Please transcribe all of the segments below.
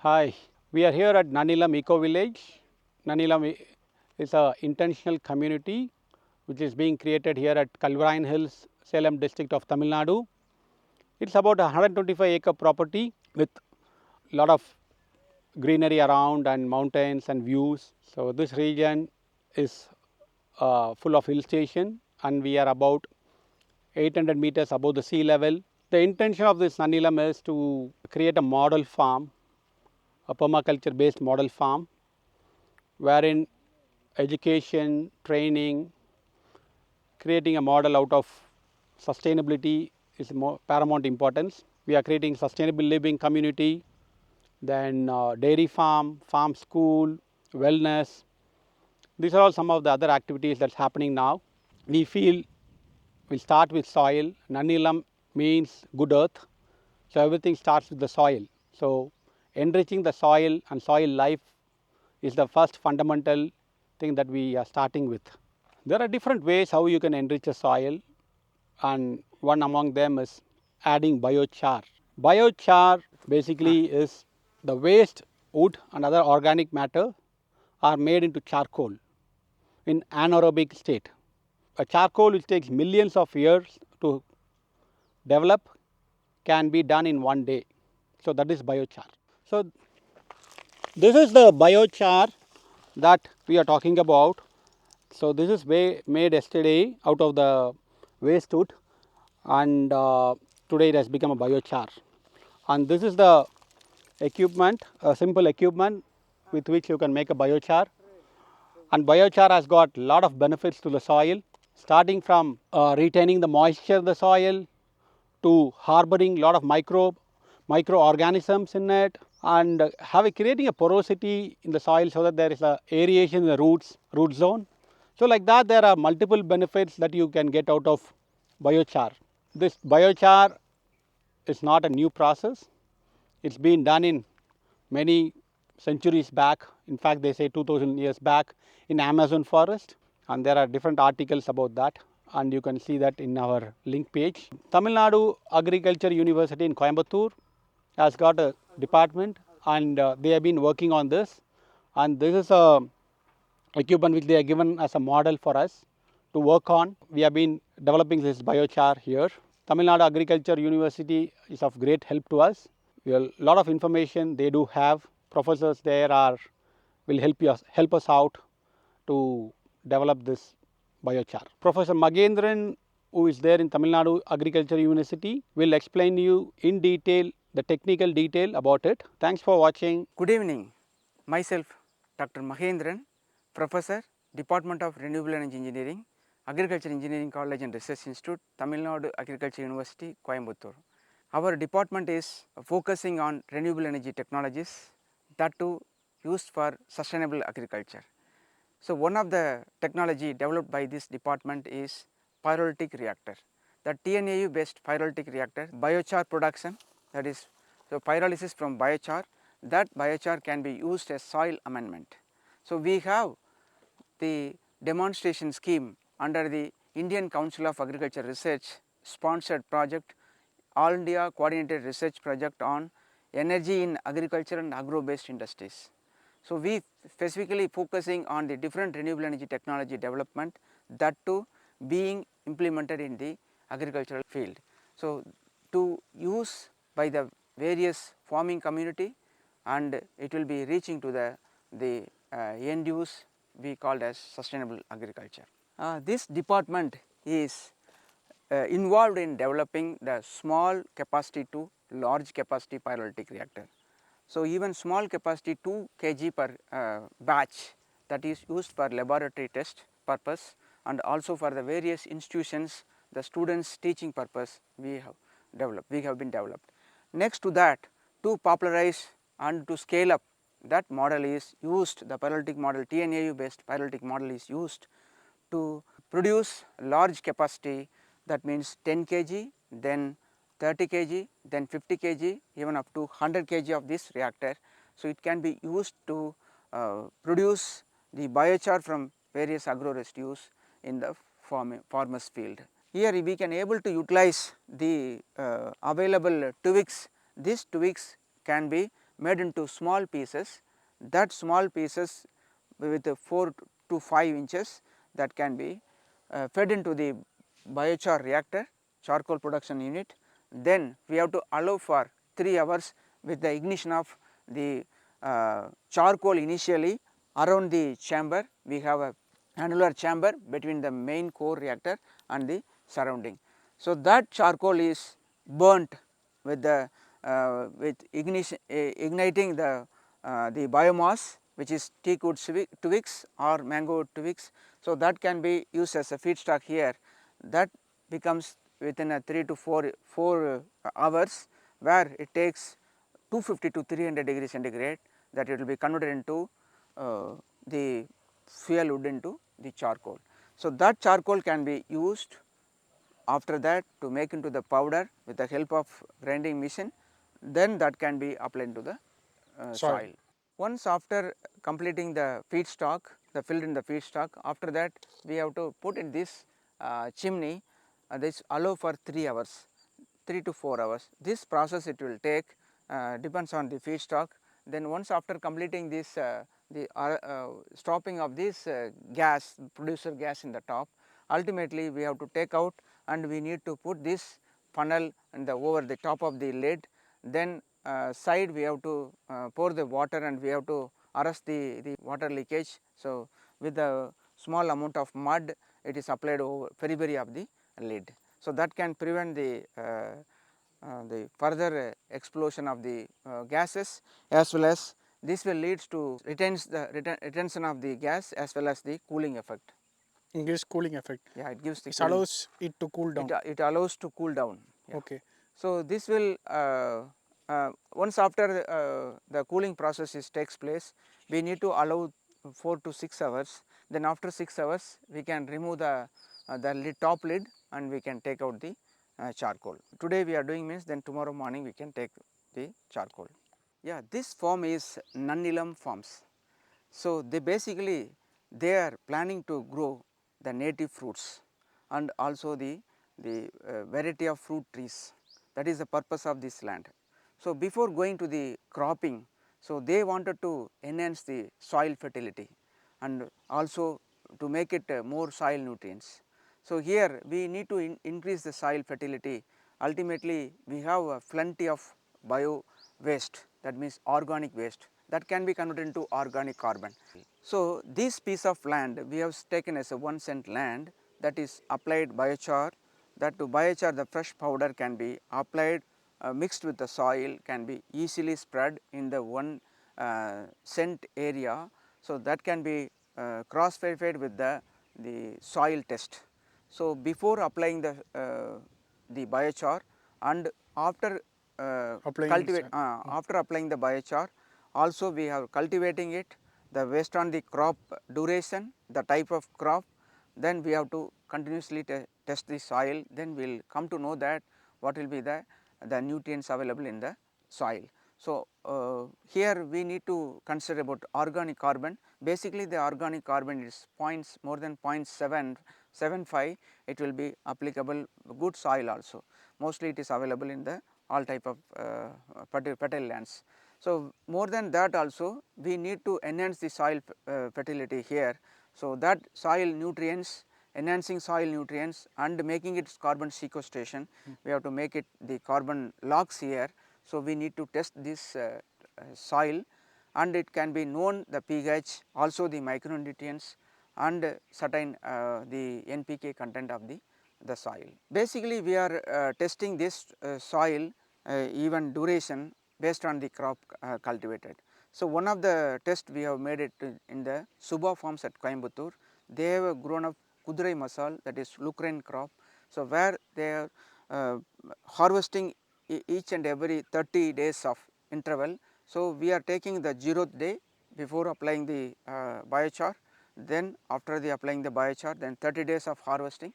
Hi, we are here at Nannilam Eco Village. Nannilam is an intentional community which is being created here at Kalrayan Hills, Salem district of Tamil Nadu. It's about a 125-acre property with a lot of greenery around and mountains and views. So this region is full of hill station and we are about 800 meters above the sea level. The intention of this Nannilam is to create a model farm, a permaculture based model farm wherein education, training, creating a model out of sustainability is paramount importance. We are creating sustainable living community, then dairy farm, farm school, wellness. These are all some of the other activities that's happening now. We feel we'll start with soil. Nannilam means good earth. So everything starts with the soil. So enriching the soil and soil life is the first fundamental thing that we are starting with. There are different ways how you can enrich a soil, and one among them is adding biochar. Biochar basically is the waste wood and other organic matter are made into charcoal in anaerobic state. A charcoal which takes millions of years to develop can be done in one day. So that is biochar. So this is the biochar that we are talking about. So this is made yesterday out of the waste wood, and today it has become a biochar. And this is the equipment, a simple equipment with which you can make a biochar. And biochar has got a lot of benefits to the soil, starting from retaining the moisture of the soil to harboring a lot of microorganisms in it, and creating a porosity in the soil so that there is a aeration in the root zone. So like that, there are multiple benefits that you can get out of biochar. This biochar is not a new process. It's been done in many centuries back. In fact, they say 2000 years back in Amazon forest, and there are different articles about that, and you can see that in our link page. Tamil Nadu Agriculture University in Coimbatore has got a department, and they have been working on this, and this is a equipment which they are given as a model for us to work on. We have been developing this biochar here. Tamil Nadu Agriculture University is of great help to us. We have a lot of information they do have. Professors there will help us out to develop this biochar. Professor Magendran, who is there in Tamil Nadu Agriculture University, will explain you in detail the technical detail about it. Thanks for watching. Good evening. Myself, Dr. Mahendran, Professor, Department of Renewable Energy Engineering, Agriculture Engineering College and Research Institute, Tamil Nadu Agriculture University, Coimbatore. Our department is focusing on renewable energy technologies that too used for sustainable agriculture. So one of the technology developed by this department is pyrolytic reactor. The TNAU based pyrolytic reactor, biochar production, that is, so pyrolysis from biochar, that biochar can be used as soil amendment. So we have the demonstration scheme under the Indian Council of Agriculture Research sponsored project, All India Coordinated Research Project on Energy in Agriculture and Agro based industries. So we specifically focusing on the different renewable energy technology development, that too being implemented in the agricultural field. So to use by the various farming community, and it will be reaching to the end use we called as sustainable agriculture. This department is involved in developing the small capacity to large capacity pyrolytic reactor. So even small capacity 2 kg per batch, that is used for laboratory test purpose, and also for the various institutions, the students teaching purpose we have been developed. Next to that, to popularize and to scale up, that model is used, the pyrolytic model, TNAU based pyrolytic model is used to produce large capacity, that means 10 kg, then 30 kg, then 50 kg, even up to 100 kg of this reactor. So it can be used to produce the biochar from various agro residues in the farmer's field. Here we can able to utilize the available twigs. These twigs can be made into small pieces. That small pieces with 4 to 5 inches that can be fed into the biochar reactor, charcoal production unit. Then we have to allow for 3 hours with the ignition of the charcoal initially around the chamber. We have a annular chamber between the main core reactor and the surrounding. So, that charcoal is burnt with the igniting the biomass, which is teak wood twigs or mango wood twigs. So, that can be used as a feedstock here. That becomes within a 3 to 4 hours, where it takes 250 to 300 degree centigrade, that it will be converted into the fuel wood into the charcoal. So, that charcoal can be used after that to make into the powder with the help of grinding machine, then that can be applied to the soil. Once after completing the feedstock, the filled in the feedstock, after that we have to put in this chimney, this allow for 3 hours, 3 to 4 hours. This process it will take depends on the feedstock. Then once after completing this the stopping of this gas, producer gas in the top, ultimately we have to take out and we need to put this funnel and the over the top of the lid. Then side we have to pour the water and we have to arrest the water leakage. So, with a small amount of mud it is applied over periphery of the lid. So, that can prevent the further explosion of the gases, as well as this will leads to retention of the gas as well as the cooling effect. It gives cooling effect. Yeah, it gives the It cooling. allows it to cool down. It allows to cool down. Yeah. Okay. So, this will once after the cooling process takes place, we need to allow 4 to 6 hours. Then after 6 hours we can remove the lid, top lid, and we can take out the charcoal. Today we are doing means, then tomorrow morning we can take the charcoal. Yeah, this farm is Nannilam farms. So, they basically they are planning to grow the native fruits and also the variety of fruit trees. That is the purpose of this land. So, before going to the cropping, so they wanted to enhance the soil fertility and also to make it more soil nutrients. So, here we need to increase the soil fertility. Ultimately, we have plenty of bio waste, that means organic waste, that can be converted into organic carbon. So, this piece of land we have taken as a 1 cent land, that is applied biochar. That to biochar the fresh powder can be applied mixed with the soil, can be easily spread in the 1 cent area. So, that can be cross verified with the soil test. So, before applying the biochar and after after applying the biochar, also we have cultivating it, the based on the crop duration, the type of crop, then we have to continuously test the soil, then we will come to know that what will be the nutrients available in the soil. So, here we need to consider about organic carbon. Basically the organic carbon is more than 0.775, it will be applicable good soil also. Mostly it is available in the all type of fertile lands. So, more than that also we need to enhance the soil fertility here. So, that soil nutrients, enhancing soil nutrients and making it carbon sequestration, we have to make it the carbon locks here. So, we need to test this soil and it can be known the pH, also the micronutrients and certain the NPK content of the soil. Basically we are testing this soil even duration based on the crop cultivated. So, one of the test we have made it in the Subha farms at Coimbatore. They have grown up Kudurai masal, that is lucraine crop. So, where they are harvesting each and every 30 days of interval. So, we are taking the 0th day before applying the biochar, then after the applying the biochar, then 30 days of harvesting,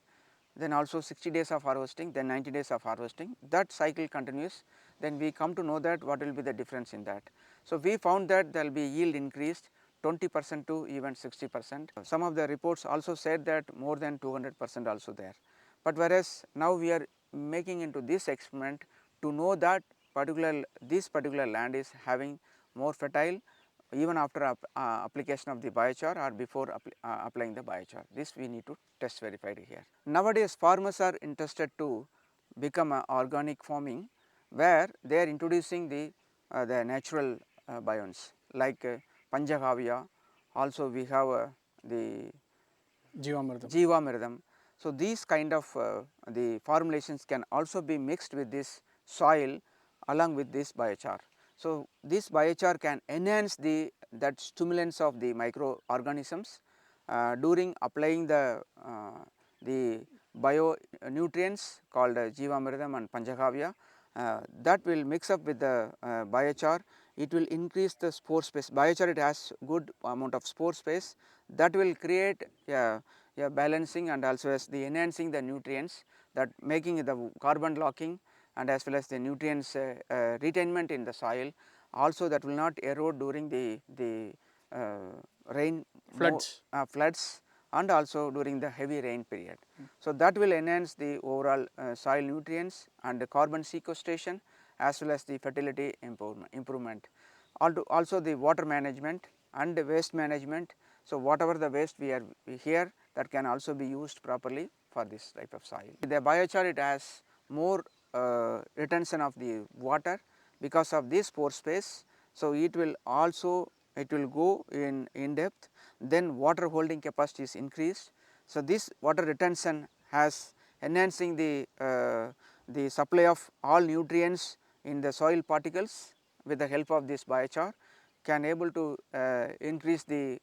then also 60 days of harvesting, then 90 days of harvesting, that cycle continues. Then we come to know that what will be the difference in that. So, we found that there will be yield increased 20% to even 60%. Some of the reports also said that more than 200% also there. But whereas now we are making into this experiment to know that this particular land is having more fertile even after application of the biochar or before applying the biochar. This we need to test verified here. Nowadays farmers are interested to become organic farming, where they are introducing the natural biomes like Panchagavya. Also we have the Jeevamridam. Jeevamridam. So these kind of the formulations can also be mixed with this soil along with this biochar. So this biochar can enhance that stimulants of the microorganisms during applying the bio nutrients called Jeevamridam and Panchagavya. That will mix up with the biochar. It will increase the spore space. Biochar, it has good amount of spore space, that will create a balancing and also as the enhancing the nutrients, that making the carbon locking and as well as the nutrients retainment in the soil. Also that will not erode during the rain floods and also during the heavy rain period. So that will enhance the overall soil nutrients and the carbon sequestration as well as the fertility improvement. Also the water management and the waste management. So whatever the waste we are here, that can also be used properly for this type of soil. The biochar, it has more retention of the water because of this pore space. So it will go in depth, then water holding capacity is increased. So this water retention has enhancing the supply of all nutrients in the soil particles with the help of this biochar, can able to increase the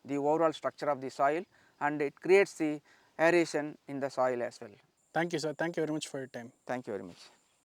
overall structure of the soil, and it creates the aeration in the soil as well. Thank you, sir. Thank you very much for your time. Thank you very much.